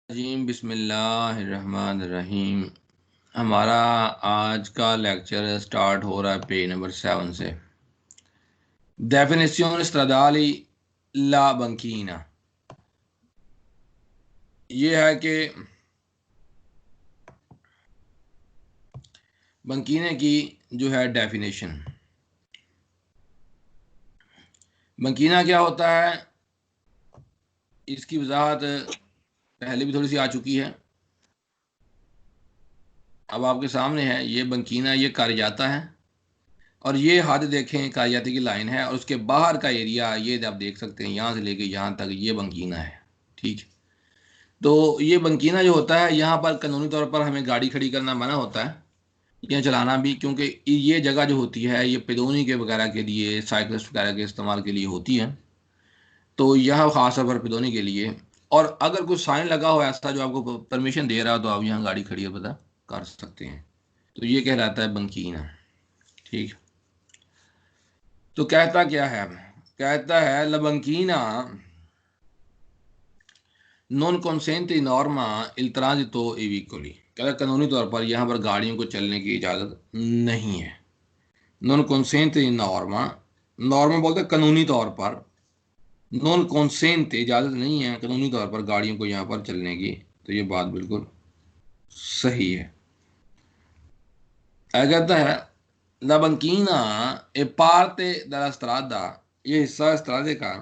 रजीम बिस्मिल्लाहिर्रहमानिर्रहीम। हमारा आज का लेक्चर स्टार्ट हो रहा है पेज नंबर 7 से। डेफिनेशन इस्तिदलाली ला बंकीना। ये है कि बंकीने की जो है डेफिनेशन। बंकीना क्या होता है, इसकी वजाहत पहले भी थोड़ी सी आ चुकी है, अब आपके सामने है। ये बंकीना ये कारियाता है और ये हद देखें, कारियाती की लाइन है और उसके बाहर का एरिया ये आप देख सकते हैं, यहाँ से लेके यहाँ तक ये बंकीना है। ठीक है, तो ये बंकीना जो होता है, यहाँ पर कानूनी तौर पर हमें गाड़ी खड़ी करना मना होता है, या चलाना भी, क्योंकि ये जगह जो होती है ये पेदोनी के वगैरह के लिए, साइकिलिस्ट वगैरह के इस्तेमाल के लिए होती है। तो यह खास तौर पर पेदोनी के लिए। और अगर कोई साइन लगा हो ऐसा जो आपको परमिशन दे रहा हो तो आप यहाँ गाड़ी खड़ी पता कर सकते हैं। तो ये कहलाता है बंकीना। ठीक, तो कहता क्या है, कहता है लबंकीना नॉन कंसेंटी नॉर्मा इल ट्रांजितो इविकोली। कहता कानूनी तौर पर यहाँ पर गाड़ियों को चलने की इजाज़त नहीं है। नॉन कंसेंटी नॉर्मा, नॉर्मा बोलते हैं कानूनी तौर पर, नॉन कंसेंट इजाज़त नहीं है कानूनी तौर पर गाड़ियों को यहाँ पर चलने की। तो ये बात बिल्कुल सही है। कहता है लबंकीना ए पार्टे दला स्ट्रादा, ये हिस्सा स्ट्रादे का,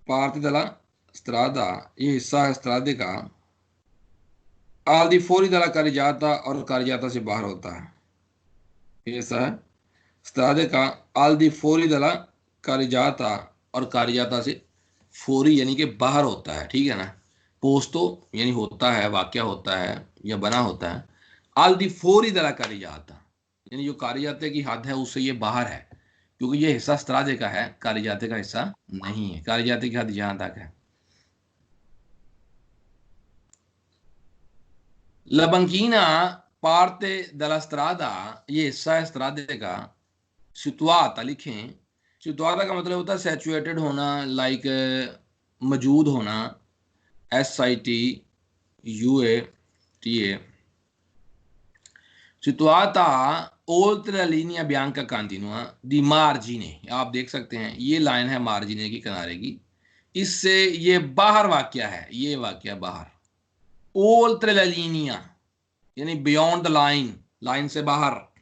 पार्टे दला स्ट्रादा ये हिस्सा है स्ट्रादे का, आदि फौरी दला कारिजाता और कारिजाता से बाहर होता है। ये हिस्सा है स्ट्रादे का आल्दी फौरी दला कारिजाता और कारिजाता से फौरी यानी कि बाहर होता है। ठीक है ना, पोस्तो यानी होता है, वाक्य होता है या बना होता है। आल्दी फौरी दला कारिजाता यानी जो कारिजाते की हद है उससे ये बाहर है, क्योंकि ये हिस्सा स्ट्रादे का है, कारिजाते का हिस्सा नहीं है। कारिजाते की हद यहां तक है। लबंकीना पार्ते दला स्ट्रादा ये हिस्सा है स्ट्रादे का। सितुआता लिखें, सितुआता का मतलब होता है सैचुएटेड होना, लाइक मौजूद होना। SITUATA। सितुआता oltre la linea bianca continua di margine। आप देख सकते हैं ये लाइन है मार्जिने की, किनारे की, इससे ये बाहर वाक्य है, ये वाक्य बाहर। oltre la linea यानी बियॉन्ड द लाइन, लाइन से बाहर,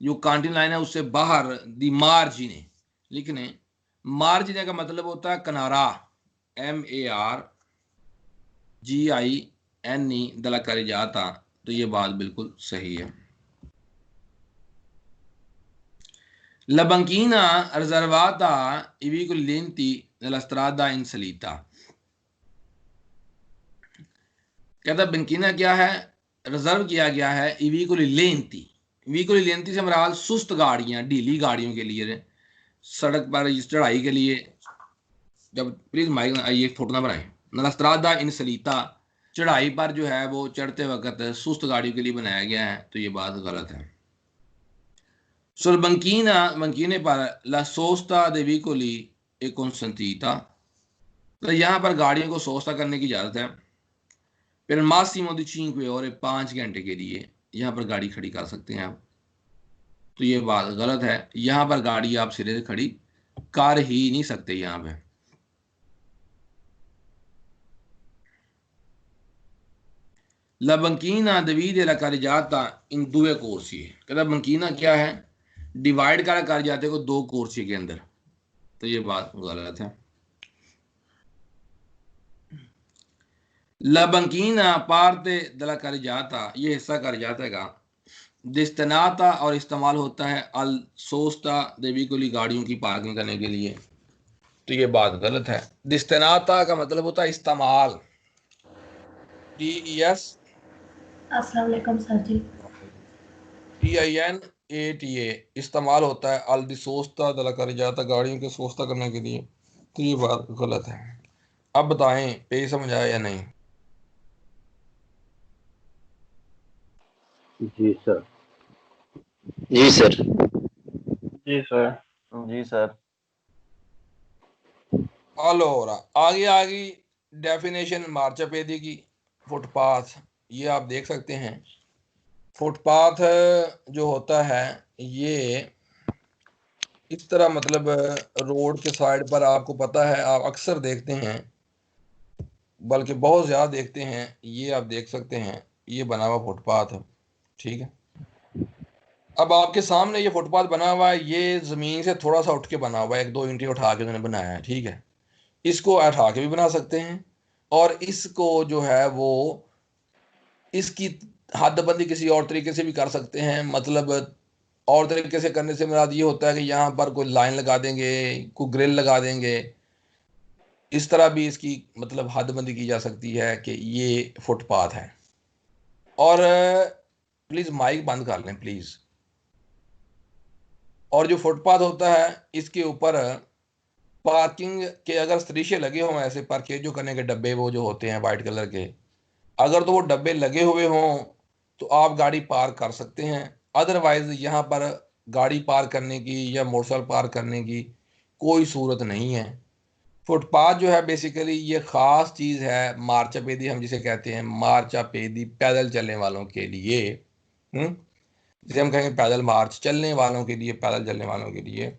जो कांटिन लाइन है उससे बाहर। दी मार्जिने लिखने, मार्जिने का मतलब होता है किनारा, MARGINE दला करी जाता। तो ये बात बिल्कुल सही है। लबंकीना रिजर्वाता इविकुलेंती della strada in salita। कहता बंकीना क्या है, रिजर्व किया गया है इविकुलेंती। इविकुलेंती से मराल सुस्त गाड़ियां, ढीली गाड़ियों के लिए, सड़क पर चढ़ाई के लिए। जब प्लीज माइक ये फोटो ना बनाए। नलस्त्रादा इन सलीता, चढ़ाई पर जो है वो चढ़ते वक्त सुस्त गाड़ियों के लिए बनाया गया है। तो ये बात गलत है। सुरबंकीना बंकीने पर ला सोस्ता देवी को ली एक संतीता, तो यहाँ पर गाड़ियों को सोस्ता करने की इजाजत है। फिर मासीमो दी 5 ore 5 घंटे के लिए यहाँ पर गाड़ी खड़ी कर सकते हैं आप। तो ये बात गलत है, यहाँ पर गाड़ी आप सिरे से खड़ी कर ही नहीं सकते। यहाँ पे La banchina divide la carreggiata in due corsi। कहता बंकीना क्या है, डिवाइड करा carreggiate को दो कोर्सी के अंदर। तो ये बात गलत है। La banchina parte della carreggiata ये हिस्सा carreggiate का destinata और इस्तेमाल होता है अल सोस्ता देवी को ली गाड़ियों की पार्किंग करने के लिए। तो ये बात गलत है। destinata का मतलब होता है इस्तेमाल, DES अस्सलाम वालेकुम सर जी। TINATA इस्तेमाल होता है अल दी सोस्ता दला कर जाता गाड़ियों के सोस्ता करने के लिए। तो ये बात गलत है। अब बताएं पे समझ आया या नहीं। जी सर। जी सर। जी सर। जी सर। हलो हो रहा आगे आगे डेफिनेशन मार्चापेदी की फुटपाथ ये आप देख सकते हैं। फुटपाथ जो होता है ये इस तरह मतलब रोड के साइड पर आपको पता है, आप अक्सर देखते हैं, बल्कि बहुत ज़्यादा देखते हैं। ये आप देख सकते हैं, ये बना हुआ फुटपाथ है, ठीक है। अब आपके सामने ये फुटपाथ बना हुआ है, ये ज़मीन से थोड़ा सा उठ के बना हुआ है, 1-2 ईंटें उठा के उन्होंने बनाया है, ठीक है। इसको उठा के भी बना सकते हैं, और इसको जो है वो इसकी हदबंदी किसी और तरीके से भी कर सकते हैं। मतलब और तरीके से करने से मुराद ये होता है कि यहाँ पर कोई लाइन लगा देंगे, कोई ग्रिल लगा देंगे, इस तरह भी इसकी मतलब हदबंदी की जा सकती है कि ये फुटपाथ है। और प्लीज़ माइक बंद कर लें प्लीज़। और जो फुटपाथ होता है इसके ऊपर पार्किंग के अगर सरीशे लगे हों, ऐसे पार्केजो करने के डब्बे वो जो होते हैं वाइट कलर के, अगर तो वो डब्बे लगे हुए हों तो आप गाड़ी पार्क कर सकते हैं। अदरवाइज यहाँ पर गाड़ी पार्क करने की या मोटरसाइकिल पार्क करने की कोई सूरत नहीं है। फुटपाथ जो है बेसिकली ये ख़ास चीज़ है, मार्चापेदी हम जिसे कहते हैं, मार्चापेदी पैदल चलने वालों के लिए। जिसे हम कहेंगे पैदल मार्च, चलने वालों के लिए, पैदल चलने वालों के लिए।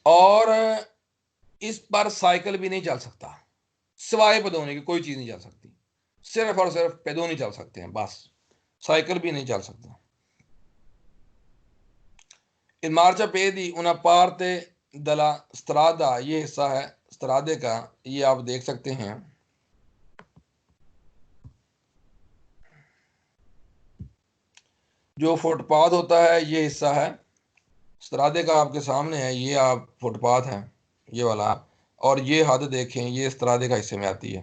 और इस पर साइकिल भी नहीं चल सकता, सिवाय पैदोनी की कोई चीज़ नहीं चल सकती, सिर्फ और सिर्फ पैदोनी चल सकते हैं बस, साइकिल भी नहीं चल सकता। Il marciapiedi una parte della strada, ये हिस्सा है स्त्रादे का, ये आप देख सकते हैं। जो फुटपाथ होता है ये हिस्सा है स्त्रादे का, आपके सामने है, ये आप फुटपाथ है ये वाला, और ये हद देखें, ये स्त्रादे का हिस्से में आती है,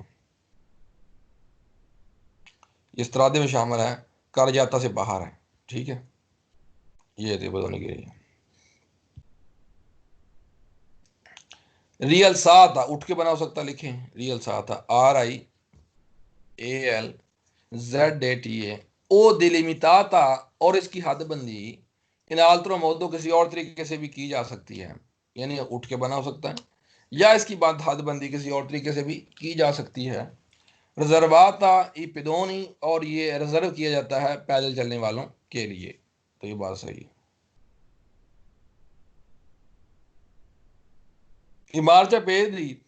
ये स्त्रादे में शामिल है, कारजाता से बाहर है, ठीक है। ये थे बताने के लिए। रियल सा था, उठ के बना हो सकता, लिखें रियल सा था, RIALZATA ओ डिलिमिटाता, और इसकी हदबंदी इन आल्तरो मोदो किसी और तरीके से भी की जा सकती है, यानी उठ के बना हो सकता है, या इसकी बात हदबंदी किसी और तरीके से भी की जा सकती है। रिजर्वाता ई पिदोनी, और ये रिजर्व किया जाता है पैदल चलने वालों के लिए, तो ये बात सही है। मार्चापेदी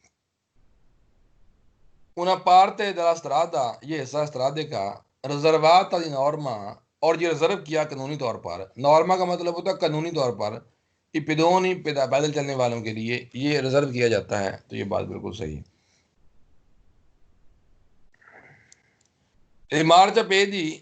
una parte della strada, ये हिस्सा स्त्रादे का, रिजर्वाता दी नॉर्मा, और ये रिजर्व किया कानूनी तौर पर, नॉर्मा का मतलब होता है कानूनी तौर पर, इपिदोनी पैदल चलने वालों के लिए ये रिजर्व किया जाता है, तो ये बात बिल्कुल सही है। मार्चापेदी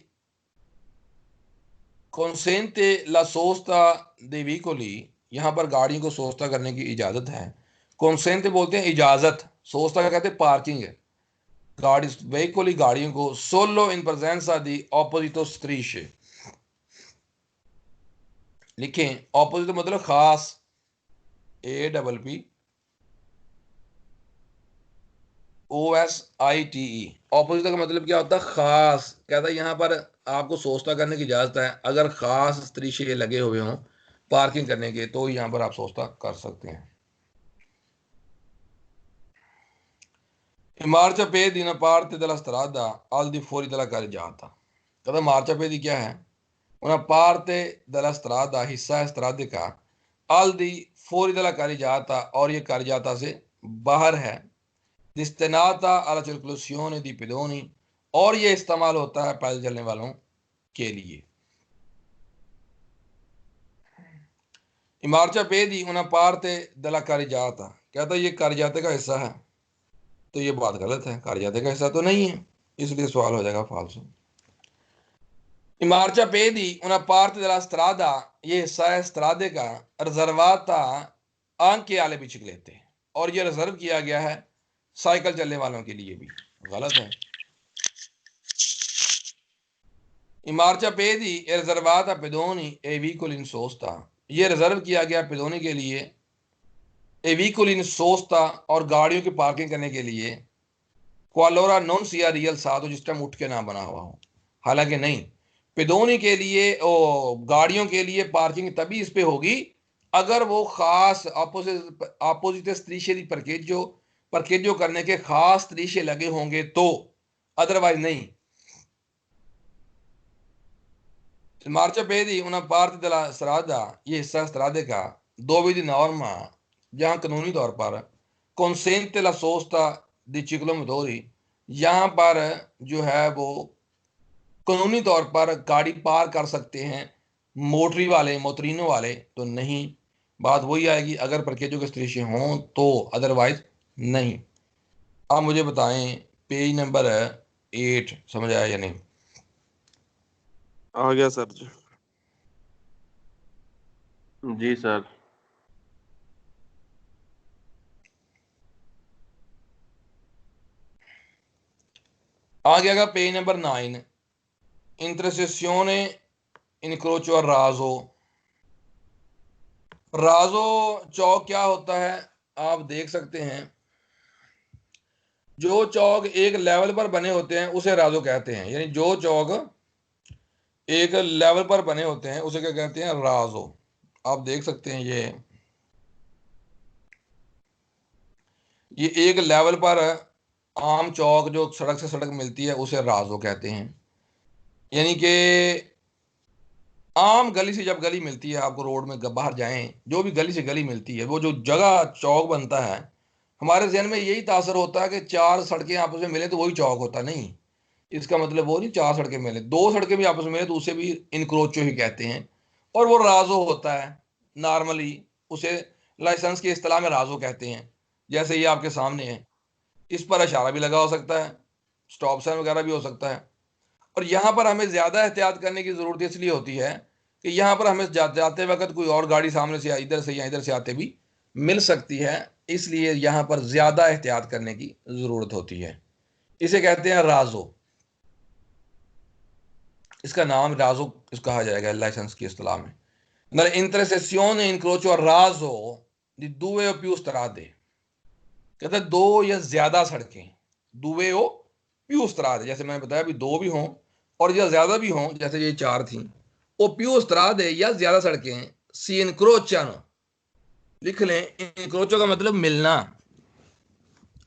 consente la sosta dei veicoli, यहाँ पर गाड़ियों को सोस्ता करने की इजाज़त है। consente बोलते हैं इजाज़त, सोस्ता कहते हैं पार्किंग है, गाड़ी veicoli गाड़ियों को, solo in presenza di opposito strisce, लिखें ऑपोजिट मतलब खास, APPOSITE, ऑपोजिट का मतलब क्या होता है, खास। कहता है यहाँ पर आपको सोचता करने की इजाजत है, अगर खास तरीके लगे हुए हों पार्किंग करने के, तो यहाँ पर आप सोचता कर सकते हैं। मार्चापेदी una parte della strada al di fuori della carreggiata, कहता मार्चापेदी क्या है, una parte della strada हिस्सा है स्त्रादे का, al di fuori della carreggiata, और ये carreggiata से बाहर है, destinata alla circolazione di pedoni, और ये इस्तेमाल होता है पैदल चलने वालों के लिए। मार्चापेदी una parte della carreggiata, कहता है ये carreggiata का हिस्सा है, तो ये बात गलत है, carreggiata का हिस्सा तो नहीं है, इसलिए सवाल हो जाएगा फाल्सो। मार्चापेदी una parte della strada, ये हिस्सा है स्त्रादे का, रिजर्वाता anche alle biciclette, और ये रिजर्व किया गया है साइकिल चलने वालों के लिए भी, गलत है। मार्चापेदी è riservata a pedoni e veicoli in sosta, ये रिजर्व किया गया pedoni के लिए, e veicoli in sosta, और गाड़ियों की पार्किंग करने के लिए, qualora non sia real साधो, जिस टाइम उठ के ना बना हुआ हो, हालांकि नहीं, pedoni के लिए गाड़ियों के लिए पार्किंग तभी इस पे होगी अगर वो खास ऑपोजिट स्त्रीशे दी parcheggio परखेजो करने के खास तरीके लगे होंगे तो, अदरवाइज नहीं। मार्चा पेदी una parte della strada, ये हिस्सा स्त्रादे का, dove di norma, जहाँ कानूनी तौर पर consente la sosta di ciclomotori, यहाँ पर जो है वो कानूनी तौर पर गाड़ी पार कर सकते हैं मोटरी वाले, मोटरीनो वाले, तो नहीं। बात वही आएगी अगर परखेजो के दृश्य हों तो, अदरवाइज नहीं। आप मुझे बताएं पेज नंबर 8 समझ आया या नहीं? आ गया सर जी। जी सर। आ गया पेज नंबर 9, इंटरसेसियोने इनक्रोचो राजो। राजो चौक क्या होता है आप देख सकते हैं। जो चौक एक लेवल पर बने होते हैं उसे राजो कहते हैं, यानी जो चौक एक लेवल पर बने होते हैं उसे क्या कहते हैं? राजो। आप देख सकते हैं ये एक लेवल पर आम चौक जो सड़क से सड़क मिलती है उसे राजो कहते हैं। यानी कि आम गली से जब गली मिलती है, आपको रोड में बाहर जाएं, जो भी गली से गली मिलती है, वो जो जगह चौक बनता है, हमारे जहन में यही तासर होता है कि चार सड़कें आपस में मिले तो वही चौक होता। नहीं, इसका मतलब वो नहीं चार सड़कें मिले, दो सड़कें भी आपस में मिले तो उसे भी इनक्रोचो ही कहते हैं, और वो राजो होता है। नॉर्मली उसे लाइसेंस की इस्तेलाह में राजो कहते हैं। जैसे ये आपके सामने है, इस पर इशारा भी लगा हो सकता है, स्टॉप साइन वगैरह भी हो सकता है। और यहाँ पर हमें ज़्यादा एहतियात करने की ज़रूरत इसलिए होती है कि यहाँ पर हमें जाते वक्त कोई और गाड़ी सामने से या इधर से या इधर से आते भी मिल सकती है, इसलिए यहाँ पर ज़्यादा एहतियात करने की ज़रूरत होती है। इसे कहते हैं राजो। इसका नाम राजो कहा जाएगा लाइसेंस की इस्तेलाह में। इंटरसेसियोने इनक्रोचो राजो दी due o più strade, कहते हैं दो या ज्यादा सड़कें, दुवे ओ प्यू स्त्राद, जैसे मैंने बताया अभी दो भी हों और या ज्यादा भी हों, जैसे ये चार थी, ओ प्यू स्त्राद है या ज्यादा सड़कें, सी इनक्रोचनो, लिख लें, इनक्रोचो का मतलब मिलना,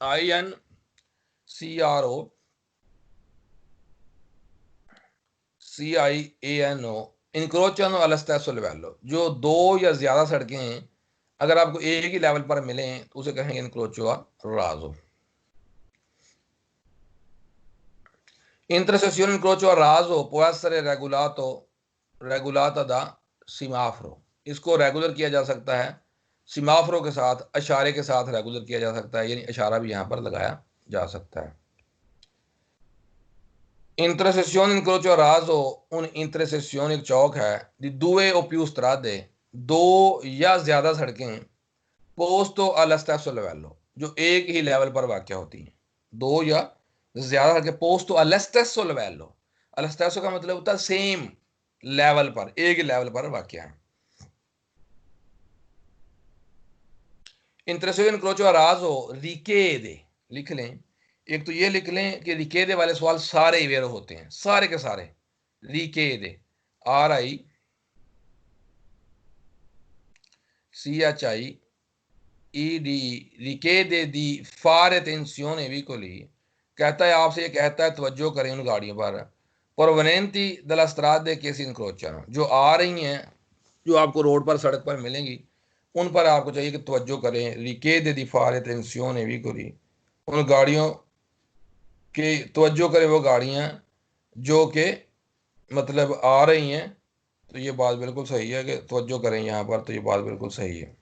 INCRO CIANO, इनक्रोचनो allo stesso livello, जो दो या ज्यादा सड़कें हैं अगर आपको एक ही लेवल पर मिले तो उसे कहेंगे इनक्रोचो राजो। Intersezione incrocio a raso può essere regolata da सीमाफ्रो, इसको रेगुलर किया जा सकता है सीमाफ्रो के साथ, इशारे के साथ रेगुलर किया जा सकता है, यानी इशारा भी यहां पर लगाया जा सकता है। इंटरसेसियोन इनक्रोचो राजो उन इंटरसेसियोन एक चौक है दी due o più strade, दो या ज्यादा सड़कें, पोस्तो allo stesso livello, जो एक ही लेवल पर वाक़या होती हैं। दो या ज्यादा सड़कें पोस्तो allo stesso livello, allo stesso का मतलब होता है सेम लेवल पर, एक ही लेवल पर वाक़या है। इंटरसेसियोन इनक्रोचो राजो रिकेदे, लिख लें, एक तो ये लिख लें कि रिकेदे वाले सवाल सारे ही वेरो होते हैं, सारे के सारे रिकेदे, RICHIED, रिकेदे दी फारे tensione vicoli, कहता है आपसे, ये कहता है तवज्जो करें उन गाड़ियों पर प्रोवेनेंटी della strade che si incrociano, जो आ रही हैं, जो आपको रोड पर सड़क पर मिलेंगी, उन पर आपको चाहिए कि तवज्जो करें। रिकेदे दी फारे tensione vicoli, उन गाड़ियों के तवज्जो करें, वो गाड़ियां जो कि मतलब आ रही हैं। तो ये बात बिल्कुल सही है कि तवज्जो करें यहाँ पर, तो ये बात बिल्कुल सही है।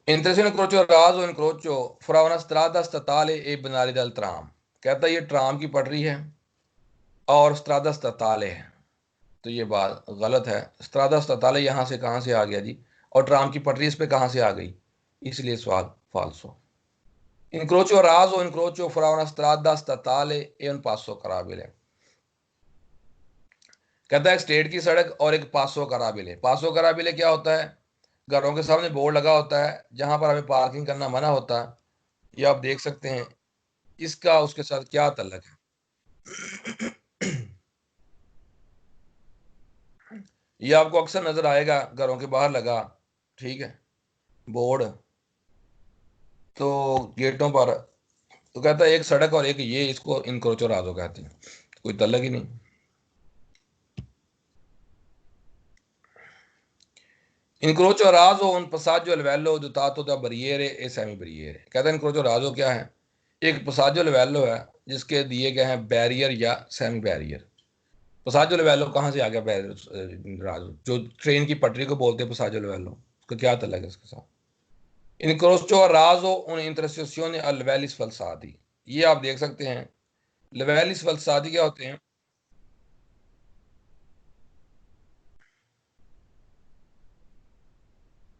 Intensino incrocio raso incrocio fra una strada statale e binari del tram, कहता है ये ट्राम की पटरी है और स्ट्रादा statale है, तो ये बात गलत है। स्ट्रादा statale यहाँ से कहाँ से आ गया जी, और ट्राम की पटरी इस पे कहाँ से आ गई, इसलिए सवाल फाल्सो। Incrocio raso incrocio fra una strada statale e un passo carabile, कहता है एक स्टेट की सड़क और एक पासो कराबिले। पासो कराबिले क्या होता है? घरों के सामने बोर्ड लगा होता है जहां पर हमें पार्किंग करना मना होता है, ये आप देख सकते हैं। इसका उसके साथ क्या ताल्लुक है? ये आपको अक्सर नजर आएगा घरों के बाहर लगा, ठीक है। बोर्ड, तो गेटों पर, तो कहता है एक सड़क और एक ये, इसको इनक्रोचो राजो कहते हैं। कोई तल्लक ही नहीं। इनक्रोचो राजो un passaggio a livello dotato da barriere e semi barriere। कहता है इनक्रोचो राजो क्या है? एक पसाजो लिवेलो है जिसके दिए गए हैं बैरियर या सेमी बैरियर। पसाजो लिवेलो कहाँ से आ गया? बैरियर राजो जो ट्रेन की पटरी को बोलते हैं पसाजो लिवेलो, उसका क्या तल्लक है इसके साथ? इनक्रोचो राजो उन इंटरसेसियोने al livellis falsati। ये आप देख सकते हैं। लिवेलिस falsati क्या होते हैं?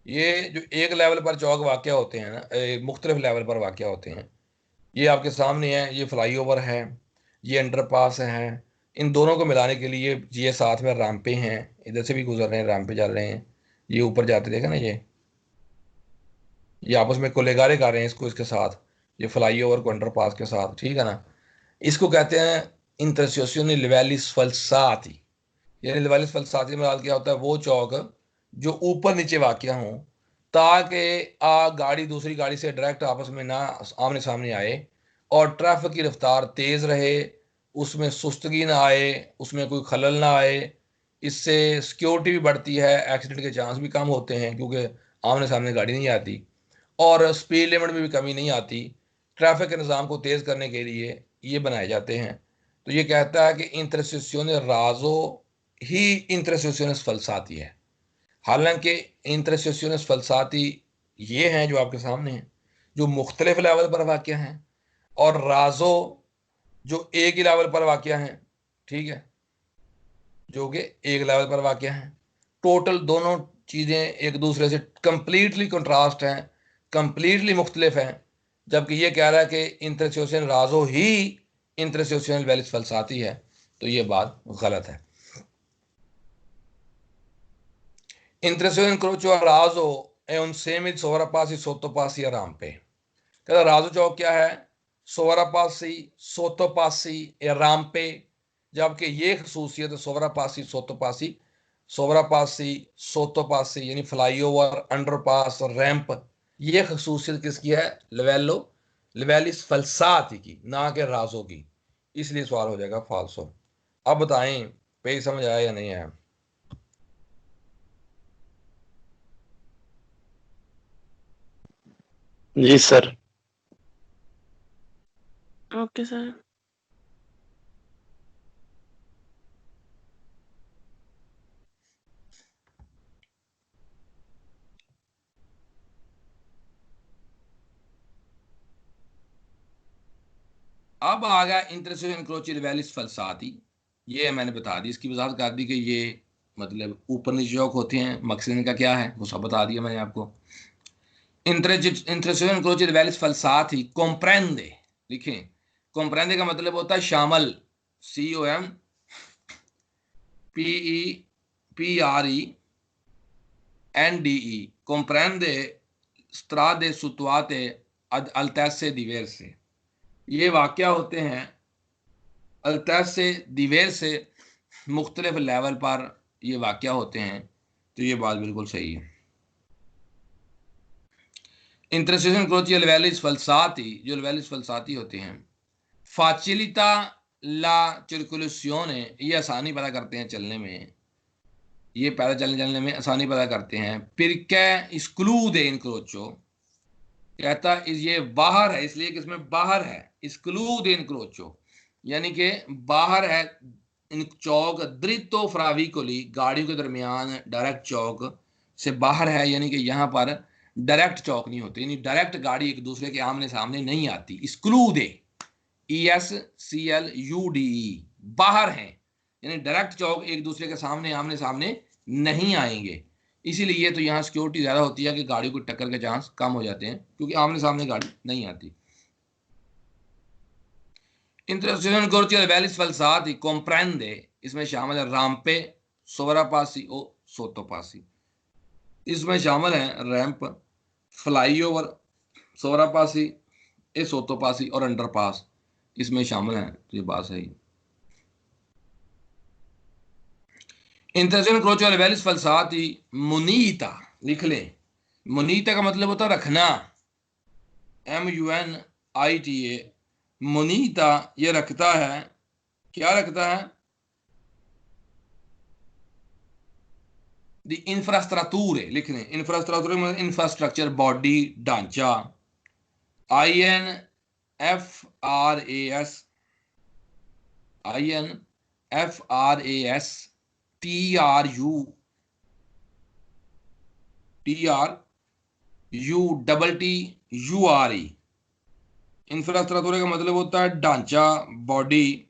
ये जो एक लेवल पर चौक वाक़ होते हैं ना, मुख्तलिफ लेवल पर वाक़ होते हैं। ये आपके सामने है, ये फ्लाईओवर है, ये अंडरपास है। इन दोनों को मिलाने के लिए ये साथ में राम्पे हैं, इधर से भी गुजर रहे हैं, राम्पे चल रहे हैं, ये ऊपर जाते देखा ना, ये आपस में कोलेगारे कर रहे हैं इसको इसके साथ, ये फ्लाईओवर को अंडरपास के साथ, ठीक है ना। इसको कहते हैं इंटरसेसियोनी लिवेलिस फल्साती। यानी लिवेलिस फल्साती में क्या होता है? वो चौक जो ऊपर नीचे वाक़या हों, ताकि गाड़ी दूसरी गाड़ी से डायरेक्ट आपस में ना आमने सामने आए, और ट्रैफिक की रफ्तार तेज़ रहे, उसमें सुस्तगी ना आए, उसमें कोई खलल ना आए। इससे सिक्योरिटी भी बढ़ती है, एक्सीडेंट के चांस भी कम होते हैं क्योंकि आमने सामने गाड़ी नहीं आती, और स्पीड लिमिट में भी कमी नहीं आती। ट्रैफिक के निज़ाम को तेज़ करने के लिए ये बनाए जाते हैं। तो ये कहता है कि इंटरसेसियोने राजो ही इंटरसेसियोnes फल्साती है। हालांकि इंटरसेसियोnes फल्साती ये हैं जो आपके सामने हैं, जो मुख्तलिफ लेवल पर वाक़या हैं, और राजो जो एक ही लेवल पर वाक़या हैं, ठीक है, जो कि एक लेवल पर वाक़या हैं। टोटल दोनों चीज़ें एक दूसरे से कंप्लीटली कंट्रास्ट हैं, कंप्लीटली मुख्तलिफ हैं। जबकि ये कह रहा है कि इंटरसेसियोन राजो ही इंटरसेसियोनल वैलिस फल्साती है, तो ये बात गलत है। Intrusione incrocio a raso è un seme di sovrappassi sottopassi a rampe। कहता राजो चौक क्या है? सोवरापासी, सोतोपासी या राम्पे। जबकि ये खसूसियत है सोवरापासी सोतोपासी, सोवरापासी सोतोपासी यानी फ्लाईओवर, अंडरपास और रैंप, ये खसूसियत किसकी है? लिवेलो लिवेलिस फल्साती की, ना कि राजो की। इसलिए सवाल हो जाएगा फाल्सो। अब बताएं पेज समझ आया या नहीं आया? जी सर। Okay sir. अब आ गया इंटरसेशन इंक्रोचियल वैलिस फल्साती। ये मैंने बता दी, इसकी वजाहत कर दी कि ये मतलब ऊपर नीचे चौक होते हैं, मकसद इनका क्या है वो सब बता दिया मैंने आपको। इंटरसेशन इंक्रोचियल वैलिस फल्साती कॉम्प्रेंडे, लिखें, कॉम्प्रेंडे का मतलब होता है शामिल, COMPRENDE, कॉम्प्रेंडे स्ट्रादे सुतवाते अल्टेसे दिवेर से। ये वाक़या होते हैं अल्तास से दिवेर से, मुख्तलिफ लेवल पर ये वाक़या होते हैं। तो ये बात बिल्कुल सही है। इंटरसेशन क्रोची अलवेलिस फल्साती, जो अलवेलिस फल्साती होते हैं, फाचिलिता ला circolazione, ये आसानी पैदा करते हैं चलने में, ये पैदा चलने में आसानी पैदा करते हैं। perché esclude incrocio, कहता ये बाहर है, इसलिए कि इसमें बाहर है, exclude incrocio यानी कि बाहर है इन चौक, द्रितो फ्राविकोली, गाड़ियों के दरमियान डायरेक्ट चौक से बाहर है, यानी कि यहाँ पर डायरेक्ट चौक नहीं होते, यानी डायरेक्ट गाड़ी एक दूसरे के आमने सामने नहीं आती। एक्सक्लूडे, ESCLUDE, बाहर हैं, यानी डायरेक्ट चौक एक दूसरे के सामने आमने सामने नहीं आएंगे। इसीलिए तो यहाँ सिक्योरिटी ज़्यादा होती है कि गाड़ी को टक्कर के चांस कम हो जाते हैं, क्योंकि आमने सामने गाड़ी नहीं आती। इंटरसेशन cortical वैलिस फल्साती comprende, इसमें शामिल है राम्पे, सोवरापासी और सोतोपासी। इसमें शामिल है रैंप, फ्लाईओवर, सोवरापासी, ए सोतोपासी और अंडरपास इसमें शामिल हैं। तो ये बात सही। इंटरसेशन cortical वैलिस फल्साती मुनीता, लिख लें, मुनीता का मतलब होता है रखना, MUNITA। मुनीता ये रखता है, क्या रखता है? द इंफ्रास्ट्रक्चर लिख रहे हैं, इंफ्रास्ट्रक्चर मतलब इंफ्रास्ट्रक्चर, बॉडी, ढांचा। INFRAS, TRUTRUTTURE। इंफ्रास्ट्रक्चर का मतलब होता है ढांचा, बॉडी।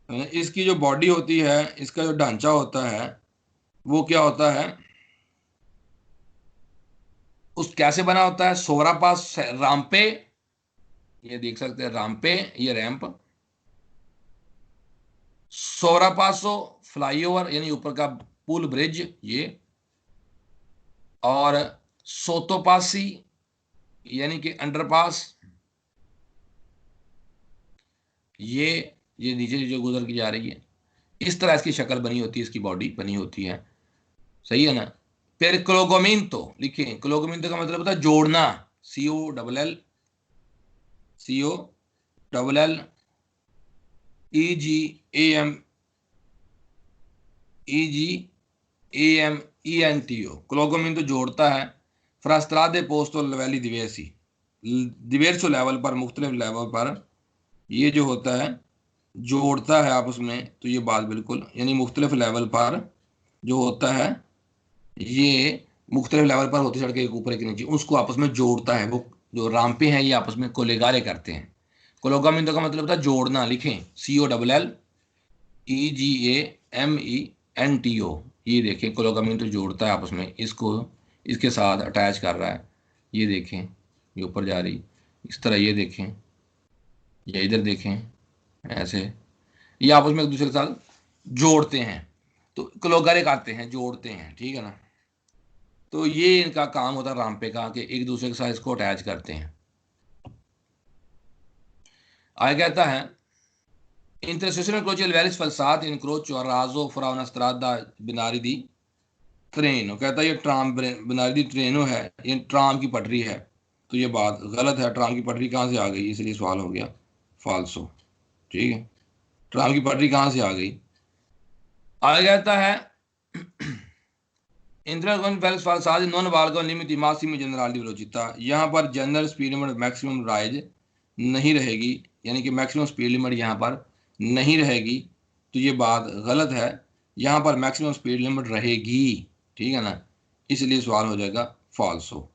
इसकी जो बॉडी होती है, इसका जो ढांचा होता है, वो क्या होता है? उस कैसे बना होता है? सोरा पास राम्पे, ये देख सकते हैं राम्पे, ये रैंप। सोरा पासो फ्लाईओवर यानी ऊपर का पुल ब्रिज ये। और सोतोपासी यानी कि अंडरपास ये नीचे जो गुजर की जा रही है। इस तरह इसकी शक्ल बनी होती है, इसकी बॉडी बनी होती है, सही है ना। फिर क्लोगोमिंतो लिखें, क्लोगोमिंतो का मतलब होता है जोड़ना, COEEGAMENTO। क्लोगोमिंतो जोड़ता है। फ्रास्त्रादे पोस्तो लेवली दिवेसी, दिवेर्सो लेवल पर, मुख्तलिफ लेवल पर ये जो होता है जोड़ता है आपस में। तो ये बात बिल्कुल, यानी मुख्तलिफ लेवल पर जो होता है, ये मुख्तलिफ लेवल पर होती सड़कें, एक ऊपर एक नीचे, उसको आपस में जोड़ता है। वो जो राम्पे हैं ये आपस में कोलेगारे करते हैं। कोलोगामिंतो का मतलब होता है जोड़ना, लिखें COEEGAMENTO। ये देखें कोलोगामिंतो जोड़ता है आपस में, इसको इसके साथ अटैच कर रहा है। ये देखें ये ऊपर जा रही, इस तरह ये देखें, या इधर देखें ऐसे, ये आपस में एक दूसरे के साथ जोड़ते हैं। तो क्लोगारे करते हैं, जोड़ते हैं, ठीक है ना। तो ये इनका काम होता है राम्पे का, कि एक दूसरे के साथ इसको अटैच करते हैं। आगे कहता है इंटरसेशनल क्रोचियल वेलिस फलसात इनक्रोच और राजो फ्राउन स्त्रादा बिनारी दी ट्रेन। कहता है ये ट्राम बिनारी दी ट्रेनो है, ये ट्राम की पटरी है। तो ये बात गलत है। ट्राम की पटरी कहाँ से आ गई, इसलिए सवाल हो गया फाल्सो, ठीक है। ट्राम की पटरी कहाँ से आ गई? आगे कहता है नॉन वालगो लिमिट मासिम जनरल वेलोसिटी। यहाँ पर general speed limit maximum rise नहीं रहेगी, यानी कि मैक्सिमम स्पीड लिमिट यहाँ पर नहीं रहेगी। तो ये बात गलत है, यहाँ पर मैक्सिमम स्पीड लिमिट रहेगी, ठीक है ना। इसलिए सवाल हो जाएगा फॉल्सो,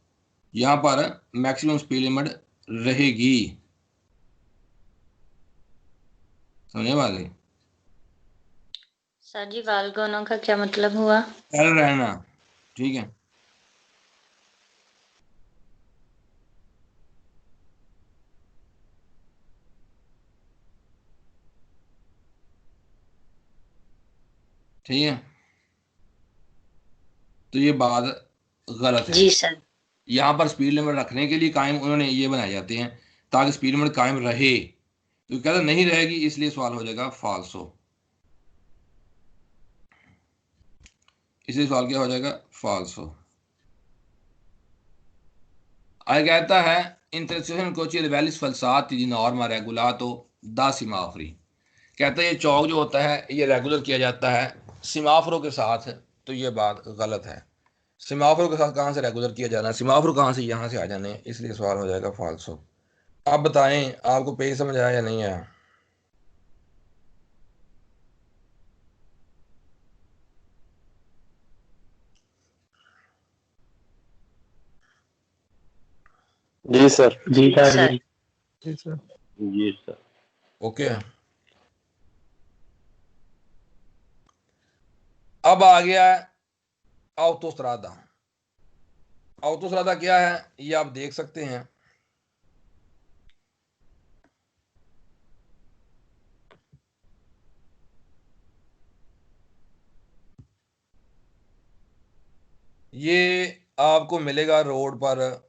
यहाँ पर मैक्सिमम स्पीड लिमिट रहेगी। समझे बात? सर जी वाल्गोनो का क्या मतलब हुआ? रहना, ठीक है। ठीक है, तो ये बात गलत है। जी सर। यहाँ पर स्पीड लिमिट रखने के लिए कायम उन्होंने ये बनाए जाते हैं ताकि स्पीड लिमिट कायम रहे। तो कहता नहीं रहेगी, इसलिए सवाल हो जाएगा फाल्सो। इसलिए सवाल क्या हो जाएगा? फाल्सो। आगे कहता है इंटरसेशन कोची वेलिस फलसात दी नॉर्मा रेगुलातो दा सिमाफ्री। कहता है ये चौक जो होता है ये रेगुलर किया जाता है सिमाफरों के साथ। तो ये बात गलत है। सिमाफरों के साथ कहाँ से रेगुलर किया जाना है? सिमाफरों कहाँ से यहाँ से आ जाने हैं, इसलिए सवाल हो जाएगा फाल्सो। आप बताएं आपको पेज समझ आया या नहीं आया? जी सर। जी सर। जी सर। जी सर। ओके। अब आ गया ऑटोस्ट्रादा। ऑटोस्ट्रादा क्या है ये आप देख सकते हैं। ये आपको मिलेगा रोड पर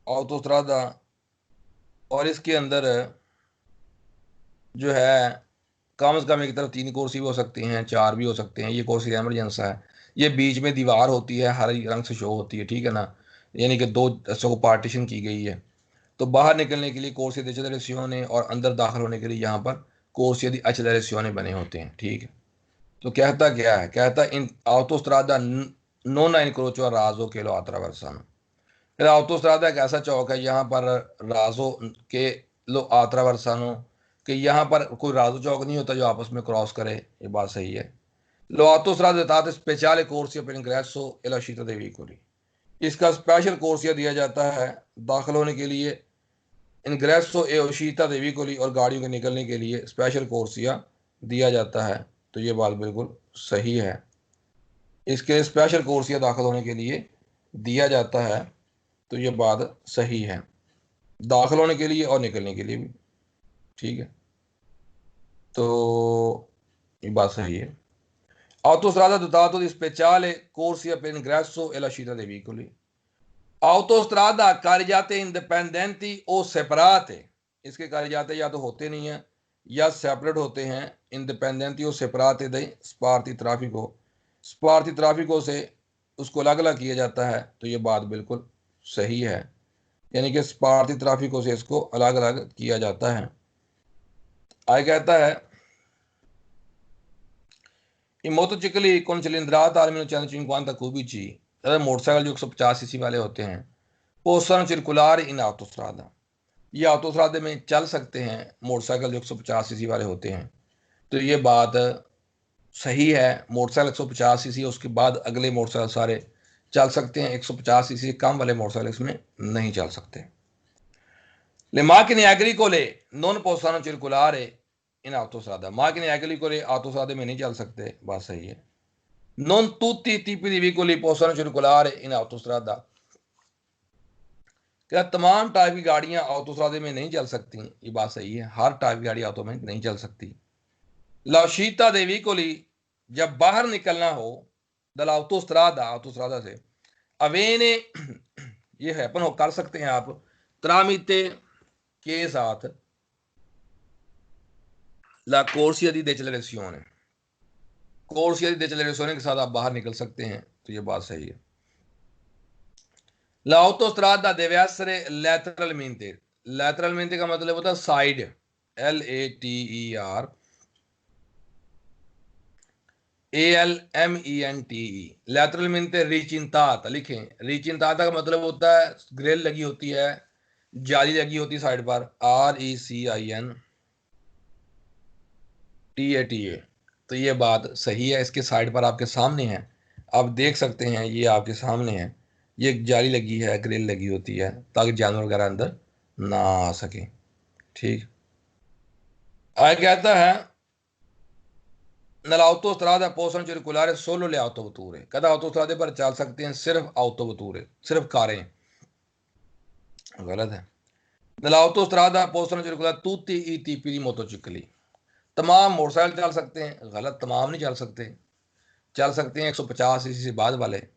ऑटोस्ट्रादा, और इसके अंदर जो है कम से कम एक तरफ 3 कुर्सी भी हो सकती हैं, 4 भी हो सकते हैं। ये कुर्सी एमरजेंसी है, ये बीच में दीवार होती है, हरे रंग से शो होती है, ठीक है ना, यानी कि दो हिस्सों को पार्टीशन की गई है। तो बाहर निकलने के लिए कोर्सिया दी accelerazione और अंदर दाखिल होने के लिए यहाँ पर कोर्सिया दी accelerazione बने होते हैं, ठीक है। तो कहता क्या है, कहता इन autostrada non incrocio a raso che lo attraversano। फिर autostrada एक ऐसा चौक है यहाँ पर राजो के लो attraversano, कि यहाँ पर कोई राजो चौक नहीं होता जो आपस में क्रॉस करे, ये बात सही है। लो autostrada detate speciale corsia per ingresso e la uscita dei veicoli, इसका स्पेशल कोर्सिया दिया जाता है दाखिल होने के लिए, इनग्रेसो ए उशीता देवी कोली और गाड़ियों के निकलने के लिए स्पेशल कोर्सिया दिया जाता है। तो ये बात बिल्कुल सही है, इसके स्पेशल कोर्सिया दाखिल होने के लिए दिया जाता है। तो ये बात सही है, दाखिल होने के लिए और निकलने के लिए भी, ठीक है। तो ये बात सही है। Autostrada dotato di speciale corsia per ingresso e la uscita dei veicoli। autostrada carreggiate indipendenti o separate, इसके carreggiate या तो होते नहीं हैं या सेपरेट होते हैं, इंडिपेंडेंटी और सेपराते दे स्पार्थी ट्राफिको से उसको अलग अलग किया जाता है। तो ये बात बिल्कुल सही है, यानी कि स्पार्थी ट्राफिको से इसको अलग अलग किया जाता है। आगे कहता है in motocicli con cilindrata almeno 150 cubici, motorcycle जो 150 सीसी वाले होते हैं, possono circolare in autostrada, ये autostrada में चल सकते हैं मोटरसाइकिल जो 150 सीसी वाले होते हैं। तो ये बात सही है, मोटरसाइकिल 150 सीसी, उसके बाद अगले मोटरसाइकिल सारे चल सकते हैं, 150 सीसी कम वाले मोटरसाइकिल इसमें नहीं चल सकते। Le macchine agricole non possono circolare in autostrada, macchine agricole autostrade में नहीं चल सकते, बात सही है। non tutti i tipi di veicoli possono circolare in autostrada, क्या तमाम टाइप की गाड़ियां ऑटोस्ट्रादे में नहीं चल सकती, ये बात सही है, हर टाइप की गाड़ी ऑटो में नहीं चल सकती। लाशीता दे veicoli, जब बाहर निकलना हो ऑटोस्ट्रादा से, अवेने ये हैपन हो कर सकते हैं आप त्रामिते के साथ ला कोर्सिया दी डेक्लेरेशियोने, कोर्सिया दी डेक्लेरेशियोने के साथ आप बाहर निकल सकते हैं। तो ये बात सही है। ला autostrada deve essere lateralmente, lateralmente का मतलब होता है side, LATER ALMENTE, lateralmente recintata, लिखें, recintata का मतलब होता है ग्रिल लगी होती है, जाली लगी होती है साइड पर, RECINTATA। तो ये बात सही है, इसके साइड पर आपके सामने है, आप देख सकते हैं, ये आपके सामने है, ये जाली लगी है, ग्रिल लगी होती है ताकि जानवर वगैरह अंदर ना आ सके, ठीक। आगे कहता है nell'autostrada possono circolare solo le autovetture, कहता ऑटोस्ट्रादे पर चल सकते हैं सिर्फ ऑटोवेटूरे, सिर्फ कारें, गलत है। nell'autostrada possono circolare tutti i tipi di motocicli, तमाम मोटरसाइकिल चल सकते हैं, गलत, तमाम नहीं चल सकते, चल सकते हैं 150 सीसी से बाद वाले।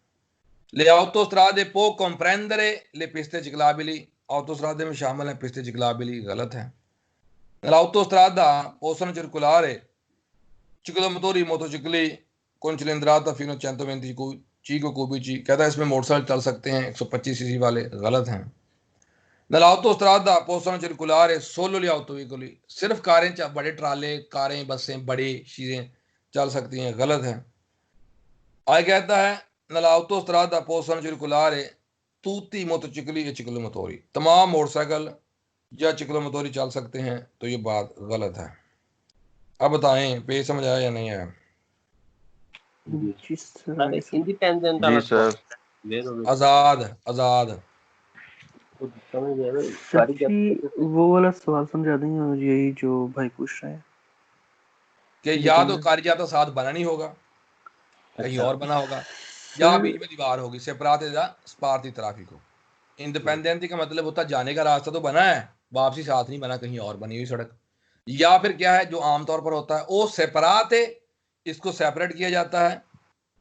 le autostrade può comprendere le piste ciclabili, autostrade में शामिल है piste ciclabili, गलत है। nell'autostrada possono circolare ciclomotori motocicli con cilindrata fino a 125 cubici, कहता है इसमें मोटरसाइकिल चल सकते हैं 125 सीसी वाले, गलत हैं। nell'autostrada possono circolare solo gli autoveicoli, सिर्फ कारें, बड़े ट्राले, कारें, बसें, बड़ी चीजें चल सकती हैं, गलत है। आगे कहता है nell'autostrada possono circolare tutti i motocicli e ciclomotori, तमाम मोटरसाइकिल या चिक्लोमोटोरी चल सकते हैं। तो ये बात गलत है। अब बताएं पेज समझ आया या नहीं आया? इंडिपेंडेंट जी सर, आजाद आजाद वो वाला सवाल समझा देंगे, यही जो भाई पूछ रहे हैं कि या तो कार्य साथ बना नहीं होगा, कहीं और बना होगा, या बीच में दीवार होगी, सेपराते दा स्पार्थी ट्रैफिको। इंडिपेंडेंटी का मतलब होता है जाने का रास्ता तो बना है, वापसी साथ नहीं बना, कहीं और बनी हुई सड़क। या फिर क्या है जो आमतौर पर होता है वो सेपरात है, इसको सेपरेट किया जाता है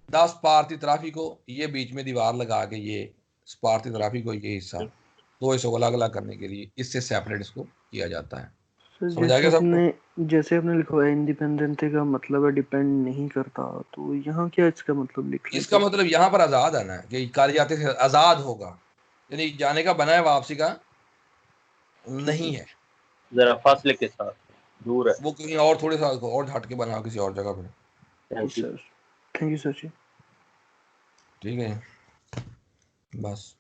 10 स्पार्थी ट्रैफिको, ये बीच में दीवार लगा के ये स्पार्थी ट्रैफिको ये हिस्सा दो हिस्सों को अलग अलग करने के लिए इससे सेपरेट इसको किया जाता है। सर समझ आ गया सबको? जैसे आपने लिखा है इंडिपेंडेंट का मतलब है डिपेंड नहीं करता, तो यहाँ क्या इसका मतलब लिख रहे इसका हैं? मतलब यहाँ पर आजाद आना है कि कार्य जाति से आजाद होगा, यानी जाने का बना है, वापसी का नहीं है। जरा फासले के साथ दूर है, वो कहीं और थोड़े सा और हट के बना किसी और जगह पे। थैंक यू सर जी। ठीक है बस।